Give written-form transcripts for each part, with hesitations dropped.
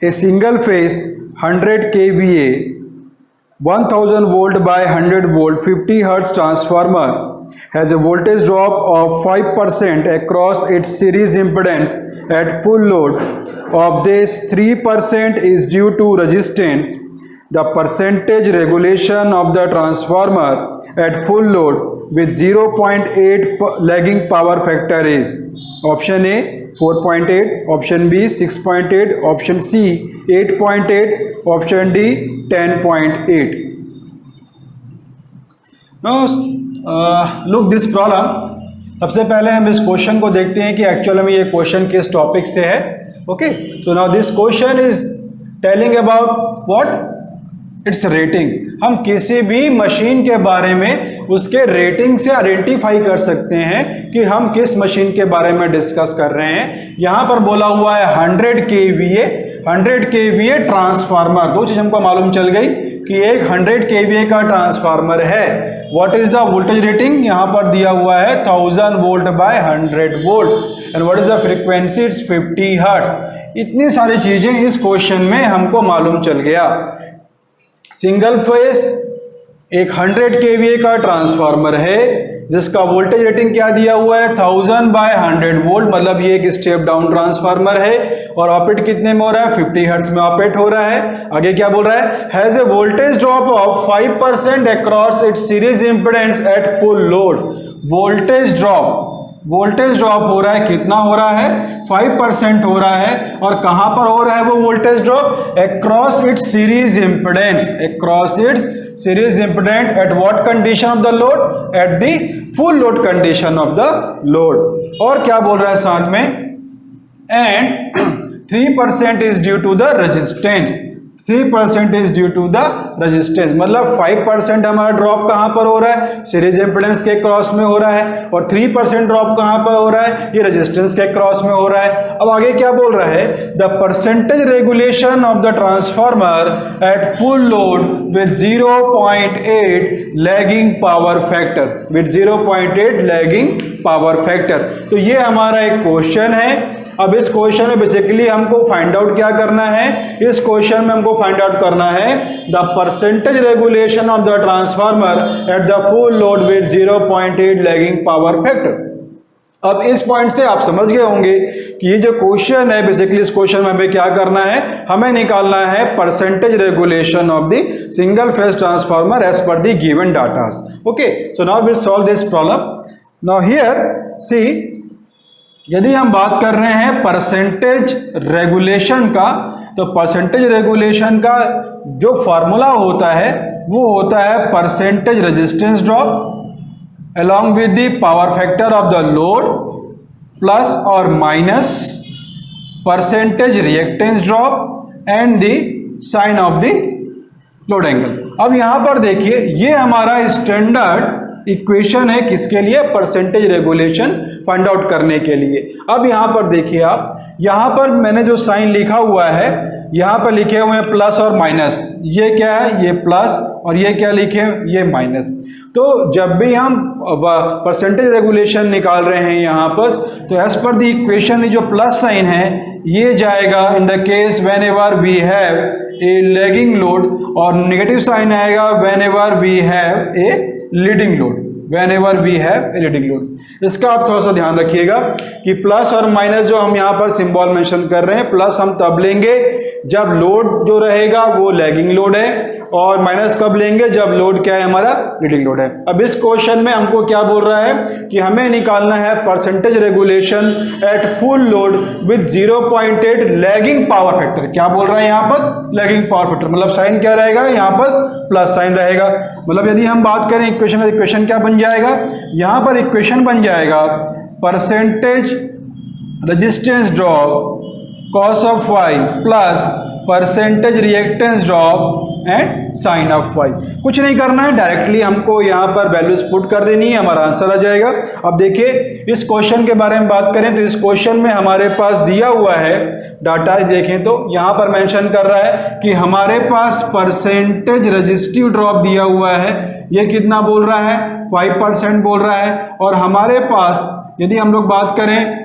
A single phase 100 kVA 1000 volt by 100 volt 50 hertz transformer has a voltage drop of 5% across its series impedance at full load. Of this, 3% is due to resistance. The percentage regulation of the transformer at full load with 0.8 lagging power factor is option A 4.8, option B 6.8, option C 8.8, option D 10.8. Now look this problem. सबसे पहले हम इस question को देखते हैं कि actual में ये क्वेश्चन किस टॉपिक से है. Okay, so now this question is telling about what it's rating. हम किसी भी मशीन के बारे में उसके रेटिंग से आइडेंटिफाई कर सकते हैं कि हम किस मशीन के बारे में डिस्कस कर रहे हैं. यहाँ पर बोला हुआ है 100 kVA ट्रांसफार्मर. दो चीज हमको मालूम चल गई कि एक 100 kVA का ट्रांसफार्मर है. What is the voltage rating? यहाँ पर दिया हुआ है 1000 volt by 100 volt and what is the frequency? It's 50 hertz. इतनी सारी चीजें इस क्वेश्चन में हमको मालूम चल गया. सिंगल फेस एक 100 kVA का ट्रांसफार्मर है जिसका वोल्टेज रेटिंग क्या दिया हुआ है? 1000 बाय 100 वोल्ट. मतलब ये एक स्टेप डाउन ट्रांसफार्मर है और ऑपरेट कितने में हो रहा है? 50 हर्ट्ज में ऑपरेट हो रहा है. आगे क्या बोल रहा है? Has a voltage drop of 5% across its series impedance at full load. Voltage drop हो रहा है. कितना हो रहा है? 5% हो रहा है. और कहां पर हो रहा है वो voltage drop? Across its series impedance. Across its series impedance at what condition of the load? At the full load condition of the load. और क्या बोल रहा है साथ में? And 3% is due to the resistance. 3% is due to the resistance. मतलब 5% हमारा drop कहां पर हो रहा है? सीरीज इंपेडेंस के क्रॉस में हो रहा है. और 3% ड्रॉप कहां पर हो रहा है? ये रेजिस्टेंस के क्रॉस में हो रहा है. अब आगे क्या बोल रहा है? The percentage regulation of the transformer at full load with 0.8 lagging power factor. With 0.8 lagging power factor. तो ये हमारा एक क्वेश्चन है. अब इस क्वेश्चन में बेसिकली हमको फाइंड आउट क्या करना है? इस क्वेश्चन में हमको फाइंड आउट करना है the percentage regulation of the transformer eight the full load with 0.8 lagging power factor. अब इस पॉइंट से आप समझ गए होंगे कि ये जो क्वेश्चन है बेसिकली इस क्वेश्चन में हमें क्या करना है? हमें निकालना है percentage regulation of the single phase transformer as per the given datas. Okay, so now will solve this problem. Now here see, यदि हम बात कर रहे हैं परसेंटेज रेगुलेशन का, तो परसेंटेज रेगुलेशन का जो फॉर्मूला होता है वो होता है percentage resistance drop along with the power factor of the load plus or minus percentage reactance drop and the sin of the load angle. अब यहां पर देखिए ये हमारा स्टैंडर्ड इक्वेशन है किसके लिए? परसेंटेज रेगुलेशन फाइंड आउट करने के लिए. अब यहां पर देखिए आप, यहां पर मैंने जो साइन लिखा हुआ है यहां पर लिखे हुए हैं प्लस और माइनस. ये क्या है? ये प्लस और ये क्या लिखे? ये माइनस. तो जब भी हम परसेंटेज रेगुलेशन निकाल रहे हैं यहाँ पर, तो एज पर द इक्वेशन जो प्लस साइन है ये जाएगा in the case whenever we have a lagging load, और नेगेटिव साइन आएगा whenever we have a leading load. whenever we have a leading load. इसका आप थोड़ा सा ध्यान रखिएगा कि प्लस और माइनस जो हम यहाँ पर सिंबल मेंशन कर रहे हैं, प्लस हम तब लेंगे जब लोड जो रहेगा वो लैगिंग लोड है, और माइनस कब लेंगे? जब लोड क्या है? हमारा लीडिंग लोड है. अब इस क्वेश्चन में हमको क्या बोल रहा है कि हमें निकालना है percentage regulation at full load with 0.8 lagging power factor. क्या बोल रहा है यहाँ पर? Lagging power factor. मतलब साइन क्या रहेगा यहाँ पर? प्लस साइन रहेगा. मतलब यदि हम बात करें इक्वेशन, इक्वेशन क्या बन जाएगा? यहाँ पर इक्वेशन बन जाएगा percentage resistance drop cos of y plus percentage reactance drop and sine of y. कुछ नहीं करना है, डायरेक्टली हमको यहाँ पर वैल्यूज पुट कर देनी है, हमारा आंसर आ जाएगा. अब देखिए इस क्वेश्चन के बारे में बात करें तो इस क्वेश्चन में हमारे पास दिया हुआ है डाटा, देखें तो यहाँ पर मेंशन कर रहा है कि हमारे पास परसेंटेज रेजिस्टिव ड्रॉप दिया हुआ है. ये कितना बोल रहा है? 5% बोल रहा है. और हमारे पास यदि हम लोग बात करें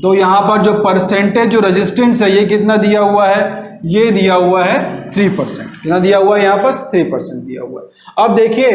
तो यहाँ पर जो परसेंटेज जो रेजिस्टेंस है ये कितना दिया हुआ है? ये दिया हुआ है 3%। कितना दिया हुआ है यहाँ पर? 3% दिया हुआ है। अब देखिए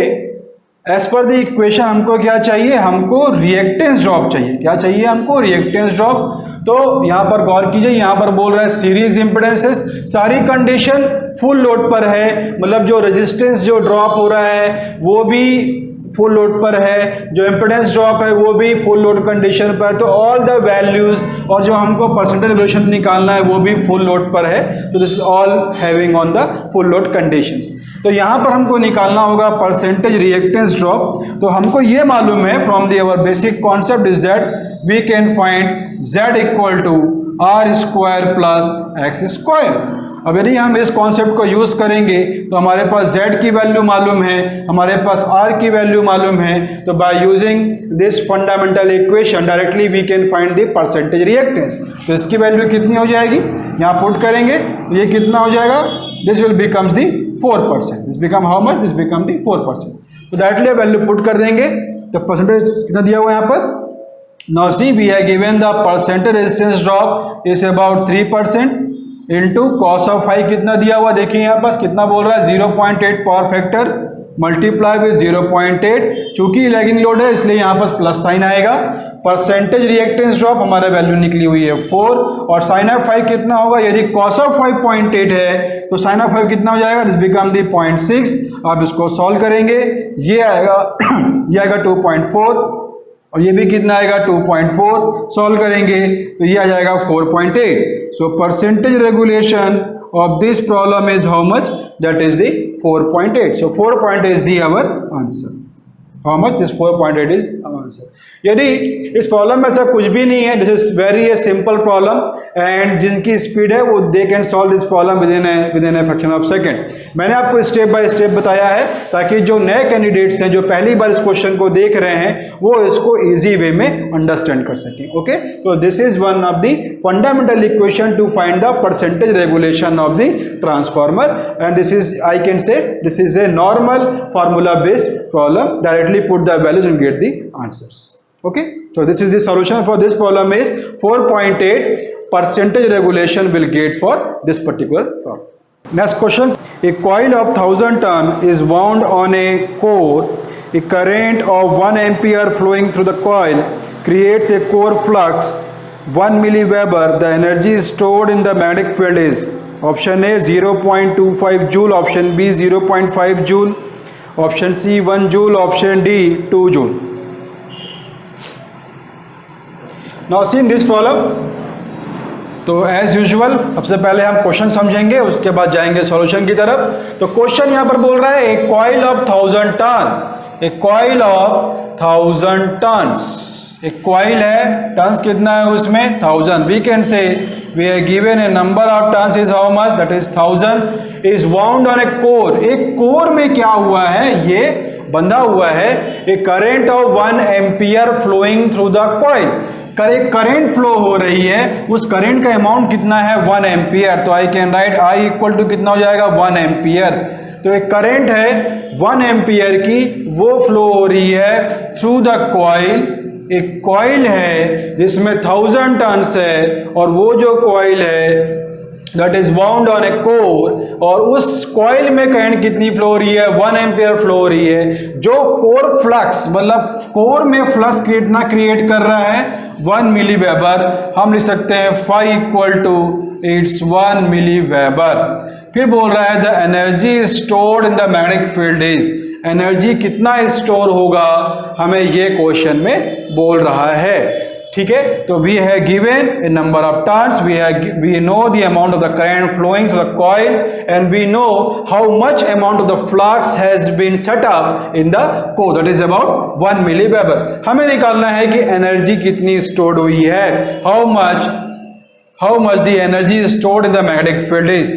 एज पर द इक्वेशन हमको क्या चाहिए? हमको रिएक्टेंस ड्रॉप चाहिए। क्या चाहिए हमको? Reactance drop. तो यहाँ पर गौर कीजिए, यहाँ पर बोल रहा है सीरीज इम्पिडेंसेस, सारी कंडीशन फुल लोड पर है, मतलब जो रेजिस्टेंस जो ड्रॉप हो रहा है वो भी फुल लोड पर है, जो इम्पिडेंस ड्रॉप है वो भी फुल लोड कंडीशन पर। तो ऑल द वैल्यूज और जो हमको परसेंटेज रिलेशन निकालना है वो भी फुल लोड पर है। तो this is all having on the full load conditions. तो यहाँ पर हमको निकालना होगा परसेंटेज रिएक्टेंस ड्रॉप। तो हमको ये मालूम है from the our basic concept is that we can find Z equal to r square plus x square. अब यदि हम इस कॉन्सेप्ट को यूज करेंगे तो हमारे पास Z की वैल्यू मालूम है, हमारे पास R की वैल्यू मालूम है। तो by using this fundamental equation directly we can find the percentage reactance. तो इसकी वैल्यू कितनी हो जाएगी? यहाँ पुट करेंगे तो ये कितना हो जाएगा? This will becomes the 4%। This become how much? This become the 4%। तो डायरेक्टली वैल्यू पुट कर देंगे तो परसेंटेज कितना दिया हुआ है यहाँ पर? Now see, we are given the percentage resistance drop is about 3% into cos of phi कितना दिया हुआ? देखिए यहाँ पास कितना बोल रहा है? 0.8 पावर फैक्टर मल्टीप्लाई विद 0.8। चूंकि लैगिंग लोड है इसलिए यहाँ पास प्लस साइन आएगा। परसेंटेज रिएक्टेंस ड्रॉप हमारा वैल्यू निकली हुई है 4 और साइन ऑफ फाइव कितना होगा? यदि कॉस ऑफ 5.8 है तो साइन ऑफ 5 कितना हो जाएगा? This become the 0.6। आप इसको सॉल्व करेंगे, ये आएगा ये आएगा 2.4 और ये भी कितना आएगा? 2.4। सॉल्व करेंगे तो ये आ जाएगा 4.8। So percentage regulation of this problem is how much? That is the 4.8। So 4.8 is the our answer. How much? This 4.8 is our answer. यदि इस प्रॉब्लम में ऐसा कुछ भी नहीं है, this is very a simple problem and जिनकी speed है वो they can solve this problem within a fraction of second. मैंने आपको स्टेप बाय स्टेप बताया है ताकि जो नए कैंडिडेट्स हैं जो पहली बार इस क्वेश्चन को देख रहे हैं वो इसको इजी वे में अंडरस्टैंड कर सकें। ओके, तो this is one of the fundamental equation two find the percentage regulation of the transformer and this is I can say this is a normal formula based problem. Directly put the values and get the answers. Okay, so this is the solution for this problem is 4.8 percentage regulation will get for this particular problem. Next question, a coil of 1000 ton is wound on a core. A current of 1 ampere flowing through the coil creates a core flux 1 milliweber. The energy stored in the magnetic field is option A 0.25 joule, option B 0.5 joule, option C 1 joule, option D 2 joule. Now see in this problem, तो as usual सबसे पहले हम question समझेंगे उसके बाद जाएंगे solution की तरफ। तो क्वेश्चन यहाँ पर बोल रहा है a coil of 1000 turn, a coil of 1000 turns, एक कॉइल है, टन्स कितना है उसमें? 1000। We can say we are given a number of turns is how much? That is 1000 is wound on a core. एक कोर में क्या हुआ है? ये बंधा हुआ है a current of 1 ampere flowing through the coil. Current flow हो रही है, उस करेंट का अमाउंट कितना है? 1 एम्पियर। तो I can write I equal to कितना हो जाएगा? 1 एम्पियर। तो एक करंट है 1 एम्पियर की, वो फ्लो हो रही है थ्रू द कॉइल। एक कॉइल है जिसमें 1000 टन्स है और वो जो कॉइल है that is bound on a core और उस कॉइल में करंट कितनी फ्लो हो रही है? 1 एम्पियर फ्लो हो रही है। जो कोर फ्लक्स मतलब कोर में फ्लक्स कितना क्रिएट कर रहा है? 1 मिली वेबर। हम लिख सकते हैं phi equal to it's 1 milli weber. फिर बोल रहा है the energy stored in the magnetic field is, energy कितना स्टोर होगा हमें ये क्वेश्चन में बोल रहा है। ठीक है, तो वी है given a number of turns, we know the amount of the current flowing through the coil and we know how much amount of the flux has been set up in the core, that is about 1 milli weber. हमें निकालना है कि energy कितनी stored हुई है, how much the energy stored in the magnetic field is.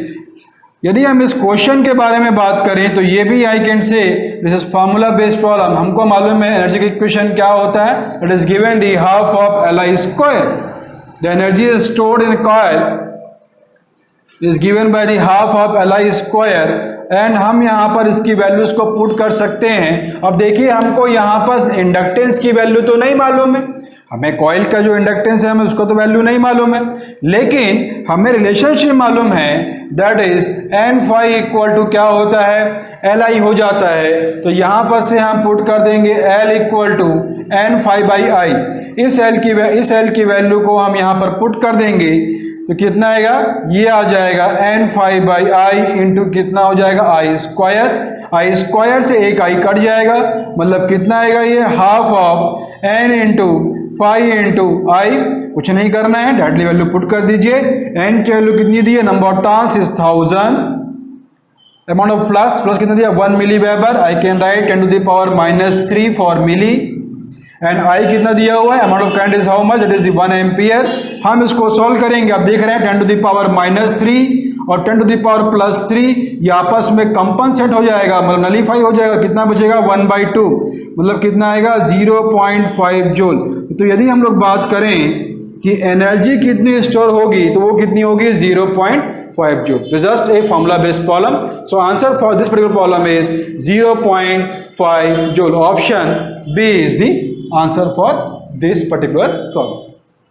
यदि हम इस क्वेश्चन के बारे में बात करें तो ये भी I can say this is formula based problem. हमको मालूम है एनर्जी का इक्वेशन क्या होता है, it is given the half of Li square. The energy is stored in coil is given by the half of Li square and हम यहाँ पर इसकी वैल्यूज को पुट कर सकते हैं। अब देखिए हमको यहाँ पर इंडक्टेंस की वैल्यू तो नहीं मालूम है, हमें कॉइल का जो इंडक्टेंस है हमें उसको तो वैल्यू नहीं मालूम है, लेकिन हमें रिलेशनशिप मालूम है, that is N phi equal to क्या होता है, एल आई हो जाता है। तो यहाँ पर से हम पुट कर देंगे L equal to N phi by I. इस एल की वैल्यू को हम यहाँ पर पुट कर देंगे तो कितना आएगा, ये आ जाएगा N phi by I into कितना हो जाएगा आई स्क्वायर से एक आई कट जाएगा, मतलब कितना आएगा ये half of N into five into I. कुछ नहीं करना है, डायरेक्टली वैल्यू पुट कर दीजिए। एन की वैल्यू कितनी दी है, number of turns is 1000, amount of flux कितना दिया 1 milli weber, I can write 10 to the power -3 for milli, and I कितना दिया हुआ है, amount of current is how much, it is the 1 ampere. हम इसको सॉल्व करेंगे, आप देख रहे हैं 10 to the power -3 और 10 to the power +3 ये आपस में कंपनसेट हो जाएगा, मतलब नलीफाई हो जाएगा। कितना बचेगा 1/2, मतलब कितना आएगा 0.5 जूल। तो यदि हम लोग बात करें कि एनर्जी कितनी स्टोर होगी तो वो कितनी होगी 0.5 जूल। तो just a formula based problem, so answer for this particular problem is 0.5 joule. Option B is the answer for this particular problem.